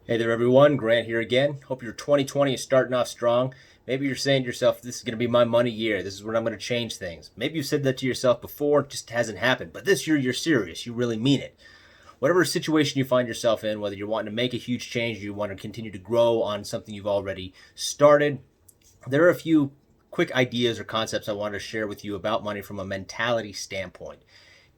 Hey there, everyone. Grant here again. Hope your 2020 is starting off strong. Maybe you're saying to yourself, this is going to be my money year. This is when I'm going to change things. Maybe you've said that to yourself before, it just hasn't happened. But this year, you're serious. You really mean it. Whatever situation you find yourself in, whether you're wanting to make a huge change, you want to continue to grow on something you've already started, there are a few quick ideas or concepts I wanted to share with you about money from a mentality standpoint.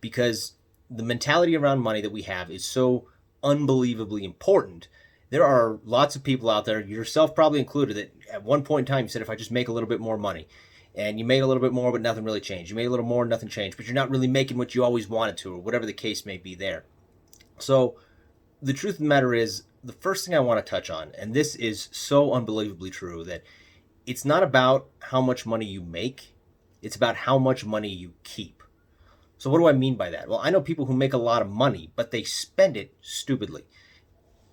Because the mentality around money that we have is so unbelievably important. There are lots of people out there, yourself probably included, that at one point in time you said, if I just make a little bit more money, and you made a little bit more, but nothing really changed. You made a little more, nothing changed, but you're not really making what you always wanted to, or whatever the case may be there. So, the truth of the matter is, the first thing I want to touch on, and this is so unbelievably true, that it's not about how much money you make, it's about how much money you keep. So, what do I mean by that? Well, I know people who make a lot of money, but they spend it stupidly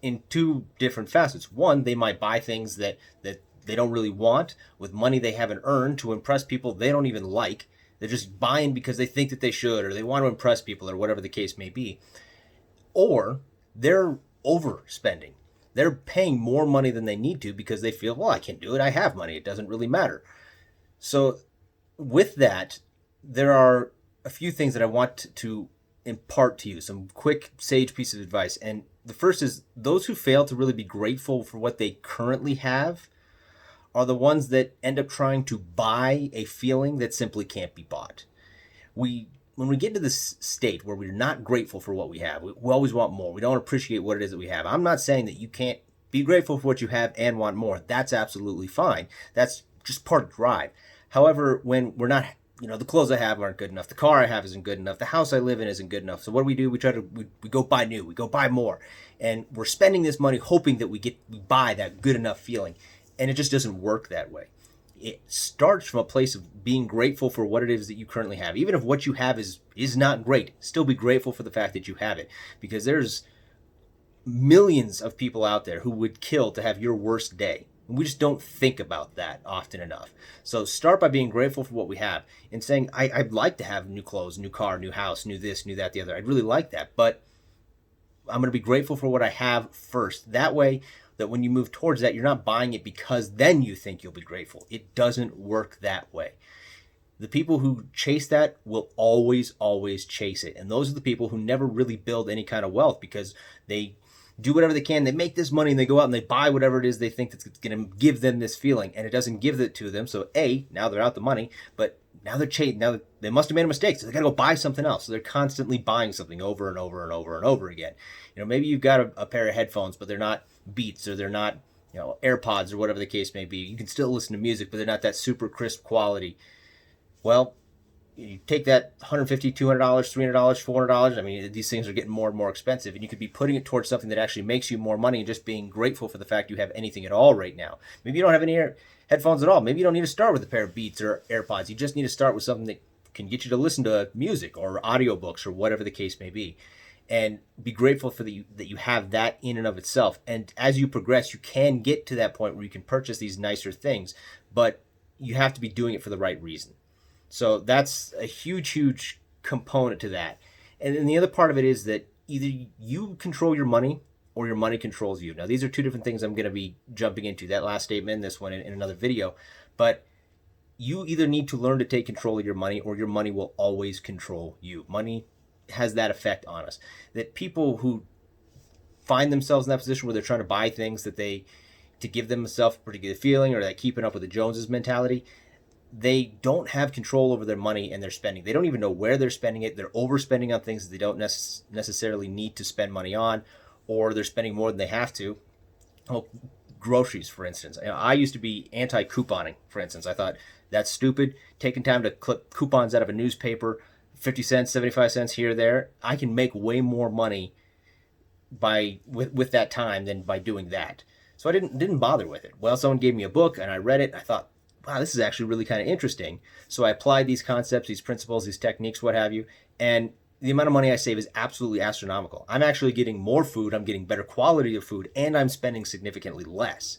in two different facets. One, they might buy things that they don't really want with money they haven't earned to impress people they don't even like. They're just buying because they think that they should, or they want to impress people, or whatever the case may be. Or they're overspending. They're paying more money than they need to because they feel, well, I can do it. I have money. It doesn't really matter. So, with that, there are a few things that I want to impart to you, some quick sage piece of advice. And the first is, those who fail to really be grateful for what they currently have are the ones that end up trying to buy a feeling that simply can't be bought. We When we get into this state where we're not grateful for what we have, we always want more. We don't appreciate what it is that we have. I'm not saying that you can't be grateful for what you have and want more. That's absolutely fine. That's just part of drive. However, when we're not, the clothes I have aren't good enough, the car I have isn't good enough, the house I live in isn't good enough. So what do? We go buy new, we go buy more, and we're spending this money hoping that we buy that good enough feeling, and it just doesn't work that way. It starts from a place of being grateful for what it is that you currently have. Even if what you have is not great, still be grateful for the fact that you have it, because there's millions of people out there who would kill to have your worst day. We just don't think about that often enough. So start by being grateful for what we have and saying, I'd like to have new clothes, new car, new house, new this, new that, the other. I'd really like that, but I'm going to be grateful for what I have first. That way, that when you move towards that, you're not buying it because then you think you'll be grateful. It doesn't work that way. The people who chase that will always, always chase it. And those are the people who never really build any kind of wealth because they do whatever they can. They make this money and they go out and they buy whatever it is they think that's going to give them this feeling, and it doesn't give it to them. So now they're out the money, but now they're chasing. Now they must have made a mistake, so they got to go buy something else. So they're constantly buying something over and over and over and over again. Maybe you've got a pair of headphones, but they're not Beats, or they're not AirPods, or whatever the case may be. You can still listen to music, but they're not that super crisp quality. Well, you take that $150, $200, $300, $400. I mean, these things are getting more and more expensive, and you could be putting it towards something that actually makes you more money and just being grateful for the fact you have anything at all right now. Maybe you don't have any headphones at all. Maybe you don't need to start with a pair of Beats or AirPods. You just need to start with something that can get you to listen to music or audiobooks or whatever the case may be. And be grateful for that you have that in and of itself. And as you progress, you can get to that point where you can purchase these nicer things, but you have to be doing it for the right reason. So that's a huge, huge component to that. And then the other part of it is that either you control your money or your money controls you. Now, these are two different things I'm going to be jumping into, that last statement and this one in another video. But you either need to learn to take control of your money, or your money will always control you. Money has that effect on us. That people who find themselves in that position where they're trying to buy things to give themselves a particular feeling, or that keeping up with the Joneses mentality, they don't have control over their money and their spending. They don't even know where they're spending it. They're overspending on things that they don't necessarily need to spend money on, or they're spending more than they have to. Oh, groceries, for instance. I used to be anti-couponing, for instance. I thought that's stupid. Taking time to clip coupons out of a newspaper, 50 cents, 75 cents here or there. I can make way more money with that time than by doing that. So I didn't bother with it. Well, someone gave me a book and I read it. And I thought, wow, this is actually really kind of interesting. So I applied these concepts, these principles, these techniques, what have you, and the amount of money I save is absolutely astronomical. I'm actually getting more food, I'm getting better quality of food, and I'm spending significantly less.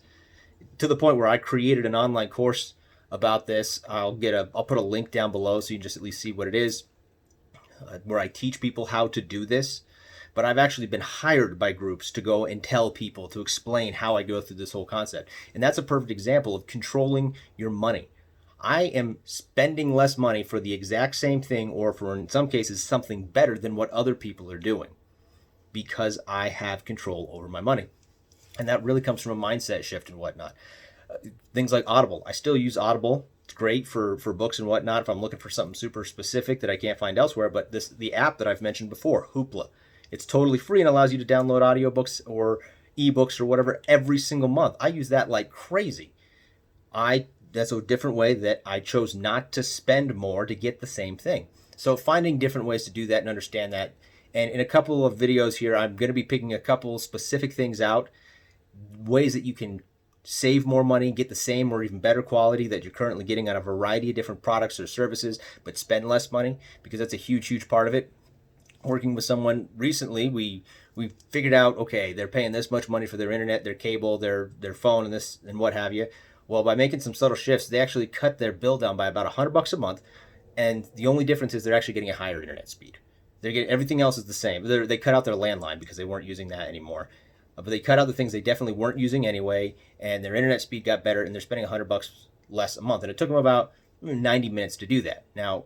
To the point where I created an online course about this. I'll put a link down below so you can just at least see what it is, where I teach people how to do this. but I've actually been hired by groups to go and tell people, to explain how I go through this whole concept. And that's a perfect example of controlling your money. I am spending less money for the exact same thing, or for, in some cases, something better than what other people are doing, because I have control over my money. And that really comes from a mindset shift and whatnot. Things like Audible. I still use Audible. It's great for books and whatnot if I'm looking for something super specific that I can't find elsewhere. But the app that I've mentioned before, Hoopla, it's totally free and allows you to download audiobooks or ebooks or whatever every single month. I use that like crazy. That's a different way that I chose not to spend more to get the same thing. So finding different ways to do that and understand that. And in a couple of videos here, I'm going to be picking a couple specific things out, ways that you can save more money, get the same or even better quality that you're currently getting on a variety of different products or services, but spend less money, because that's a huge part of it. Working with someone recently, we figured out, okay, they're paying this much money for their internet, their cable, their phone, and this and what have you. Well, by making some subtle shifts, they actually cut their bill down by about $100 a month, and the only difference is they're actually getting a higher internet speed. They're getting, everything else is the same. They cut out their landline because they weren't using that anymore, but they cut out the things they definitely weren't using anyway, and their internet speed got better, and they're spending $100 less a month, and it took them about 90 minutes to do that. Now,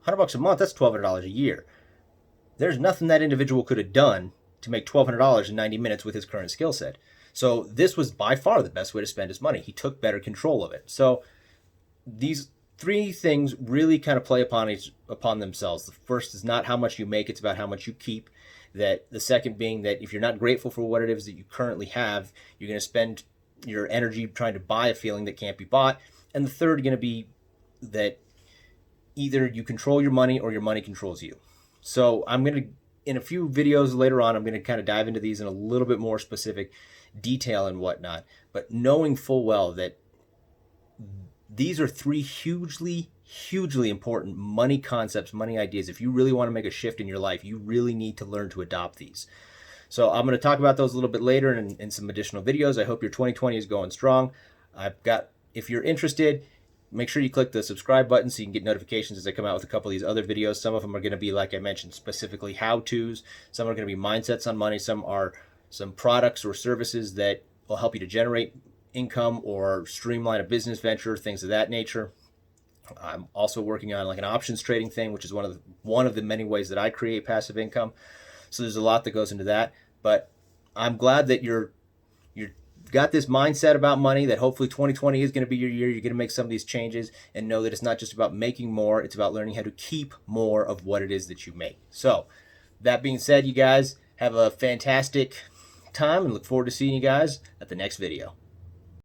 $100 a month, that's $1,200 a year. There's nothing that individual could have done to make $1,200 in 90 minutes with his current skill set. So this was by far the best way to spend his money. He took better control of it. So these three things really kind of play upon themselves. The first is not how much you make, it's about how much you keep. That the second being that if you're not grateful for what it is that you currently have, you're going to spend your energy trying to buy a feeling that can't be bought. And the third going to be that either you control your money or your money controls you. So I'm going to, in a few videos later on, I'm going to kind of dive into these in a little bit more specific detail and whatnot, but knowing full well that these are three hugely important money concepts, money ideas. If you really want to make a shift in your life, you really need to learn to adopt these. So I'm going to talk about those a little bit later in some additional videos. I hope your 2020 is going strong. If you're interested, make sure you click the subscribe button so you can get notifications as I come out with a couple of these other videos. Some of them are going to be, like I mentioned, specifically how-tos. Some are going to be mindsets on money. Some are some products or services that will help you to generate income or streamline a business venture, things of that nature. I'm also working on like an options trading thing, which is one of the many ways that I create passive income. So there's a lot that goes into that, but I'm glad that you're got this mindset about money, that hopefully 2020 is going to be your year. You're going to make some of these changes and know that it's not just about making more, it's about learning how to keep more of what it is that you make. So that being said, you guys have a fantastic time and look forward to seeing you guys at the next video.